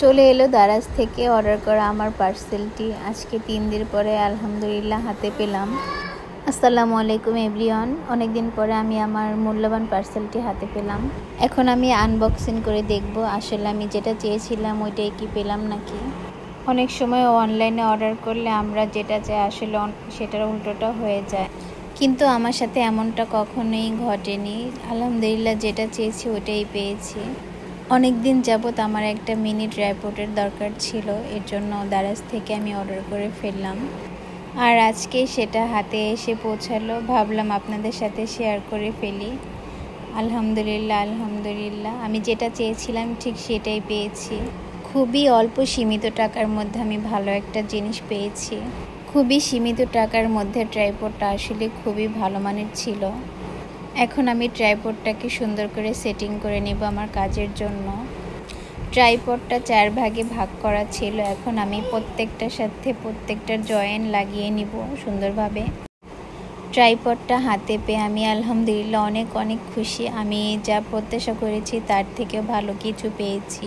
চলে এলো দারাজ থেকে অর্ডার করা আমার পার্সেলটি। আজকে 3 দিন পরে আলহামদুলিল্লাহ হাতে পেলাম। আসসালামু আলাইকুম এভরিওয়ান। অনেক দিন পরে আমি আমার মূল্যবান পার্সেলটি হাতে পেলাম। এখন আমি আনবক্সিং করে দেখব আসলে আমি যেটা চেয়েছিলাম ওইটাই কি পেলাম নাকি। অনেক সময় অনলাইনে অর্ডার করলে আমরা যেটা চাই আসলে সেটার উল্টোটা হয়ে যায়, কিন্তু আমার সাথে এমনটা কখনোই ঘটেনি। আলহামদুলিল্লাহ যেটা চেয়েছি ওটাই পেয়েছি। অনেক দিন যাবত আমার একটা মিনি ট্রাইপডের দরকার ছিল, এর জন্য দারাজ থেকে আমি অর্ডার করে ফেললাম। আর আজকে সেটা হাতে এসে পৌঁছালো, ভাবলাম আপনাদের সাথে শেয়ার করে ফেলি। আলহামদুলিল্লাহ আমি যেটা চেয়েছিলাম ঠিক সেটাই পেয়েছি। খুবই অল্প সীমিত টাকার মধ্যে আমি ভালো একটা জিনিস পেয়েছি। খুবই সীমিত টাকার মধ্যে ট্রাইপডটা আসলে খুবই ভালো মানের ছিল। এখন আমি ট্রাইপডটাকে সুন্দর করে সেটিং করে নেব আমার কাজের জন্য। ট্রাইপডটা 4 ভাগে ভাগ করা ছিল, এখন আমি প্রত্যেকটার সাথে প্রত্যেকটার জয়েন্ট লাগিয়ে নিব সুন্দরভাবে। ট্রাইপডটা হাতে পেয়ে আমি আলহামদুলিল্লাহ অনেক খুশি। আমি যা প্রত্যাশা করেছি তার থেকেও ভালো কিছু পেয়েছি।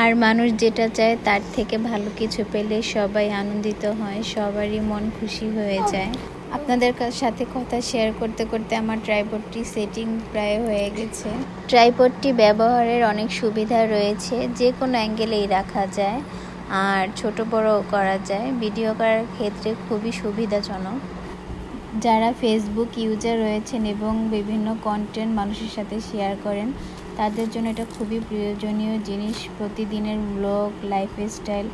আর মানুষ যেটা চায় তার থেকে ভালো কিছু পেলে সবাই আনন্দিত হয়, সবারই মন খুশি হয়ে যায়। আপনাদের সাথে কথা শেয়ার করতে করতে আমার ট্রাইপডটি সেটিং প্রায় হয়ে গেছে। ট্রাইপডটি ব্যবহারের অনেক সুবিধা রয়েছে, যে কোনো অ্যাঙ্গেলেই রাখা যায় আর ছোট বড়ও করা যায়। ভিডিও করার ক্ষেত্রে খুবই সুবিধাজনক। যারা ফেসবুক ইউজার রয়েছেন এবং বিভিন্ন কন্টেন্ট মানুষের সাথে শেয়ার করেন তাদের জন্য এটা খুবই প্রয়োজনীয় জিনিস। প্রতিদিনের ব্লগ, লাইফস্টাইল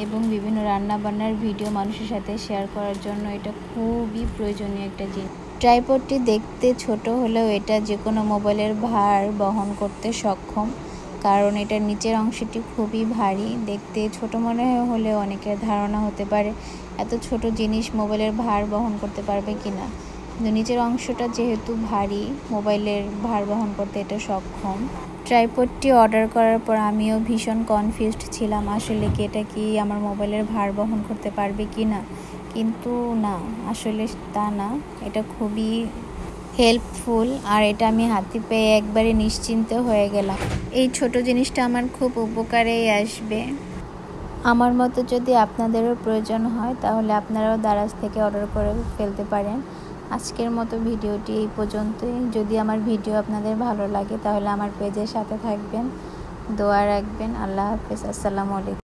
এবং বিভিন্ন রান্নাবান্নার ভিডিও মানুষের সাথে শেয়ার করার জন্য এটা খুবই প্রয়োজনীয় একটা জিনিস। ট্রাইপডটি দেখতে ছোট হলেও এটা যে কোনো মোবাইলের ভার বহন করতে সক্ষম, কারণ এটার নিচের অংশটি খুবই ভারী। দেখতে ছোট মনে হলেও অনেকের ধারণা হতে পারে এত ছোট জিনিস মোবাইলের ভার বহন করতে পারবে কিনা, কিন্তু নিচের অংশটা যেহেতু ভারী মোবাইলের ভার বহন করতে এটা সক্ষম। ট্রাইপডটি অর্ডার করার পর আমিও ভীষণ কনফিউজড ছিলাম, আসলে কি এটা কি আমার মোবাইলের ভার বহন করতে পারবে কি না, কিন্তু না, আসলে তা না, এটা খুবই হেল্পফুল। আর এটা আমি হাতে পেয়ে একবারে নিশ্চিন্ত হয়ে গেলাম। এই ছোট জিনিসটা আমার খুব উপকারেই আসবে। আমার মতো যদি আপনাদেরও প্রয়োজন হয় তাহলে আপনারাও দারাজ থেকে অর্ডার করে ফেলতে পারেন। আজকের মতো ভিডিওটি এই পর্যন্তই। যদি আমার ভিডিও আপনাদের ভালো লাগে তাহলে আমার পেজের সাথে থাকবেন, দোয়া রাখবেন। আল্লাহ হাফেজ। আসসালামু আলাইকুম।